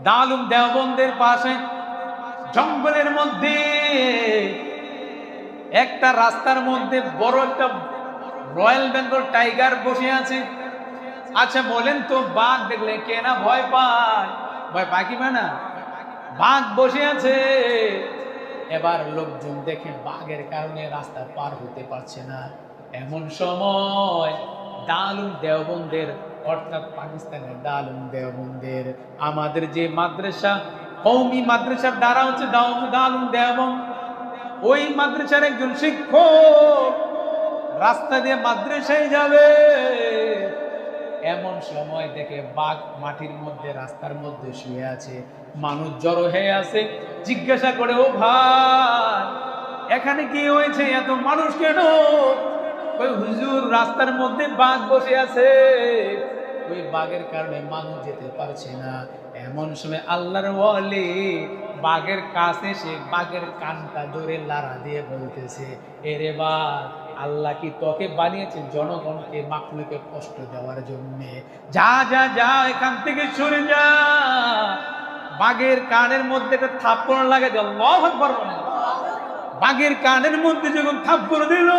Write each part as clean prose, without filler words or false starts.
দারুল দেওবন্দের পাশে জঙ্গলের মধ্যে একটা রাস্তার মধ্যে বড় একটা রয়্যাল বেঙ্গল টাইগার বসে আছে। আচ্ছা বলেন তো, বাঘ দেখলে কে না ভয় পায়? ভয় পায় কি পায় না? বাঘ বসে আছে। এবার লোকজন দেখে বাঘের কারণে রাস্তা পার হতে পারছে না। এমন সময় দারুল দেওবন্দের, অর্থাৎ পাকিস্তানের দারুল দেওবন্দের আমাদের যে মাদ্রাসা, কওমি মাদ্রাসার দ্বারা হচ্ছে দারুল দেওবন্দ, ওই মাদ্রাসার একজন শিক্ষক রাস্তা দিয়ে মাদ্রাসায় যাবে। এমন সময় দেখে বাঘ মাটির মধ্যে, রাস্তার মধ্যে শুয়ে আছে। মানুষ জড়ো হয়ে আছে, জিজ্ঞাসা করে, ও ভাই এখানে কি হয়েছে, এত মানুষ কেন? ওই হুজুর রাস্তার মধ্যে বাঘ বসে আছে, ওই বাঘের কারণে মানুষ যেতে পারছে না। এমন সময় আল্লাহর ওয়ালি বাঘের কাছে এসে বাঘের কানটা ধরে লাড়া দিয়ে বলতেছে, এরে বাঘ, আল্লাহ কি তোকে বানিয়েছে জনগণকে, মাখলুকে কষ্ট দেওয়ার জন্য? যা যা যা, এখান থেকে সরে যা। বাঘের কানের মধ্যে একটা থাপ্পড় লাগে, আল্লাহু আকবার বলে। বাঘের কানের মধ্যে যখন থাপ্পড় দিল,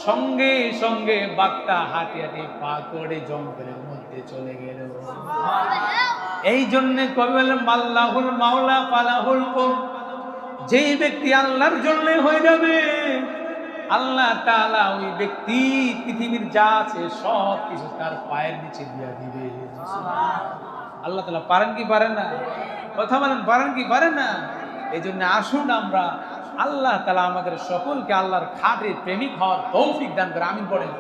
সঙ্গে সঙ্গে বাঘটা হাঁটি হাঁটি পা করে জঙ্গলের মধ্যে চলে গেল। এই জন্য কবি বলেন, মাল্লাহুল মাওলা ফালাহুল কুম, যেই ব্যক্তি আল্লাহর জন্য হয়ে যাবে, আল্লাহ তাআলা ওই ব্যক্তি পৃথিবীর যা আছে সব কিছু তার পায়ের নিচে দিয়ে দিবে। আল্লাহ তাআলা পারেন কি পারেন না? কথা বলেন, পারেন কি পারেন না? এই জন্য আসুন আমরা, আল্লাহ তাআলা আমাদের সকলকে আল্লাহর খাঁটি প্রেমিক হওয়ার তৌফিক দান করে। আমিন পড়েন।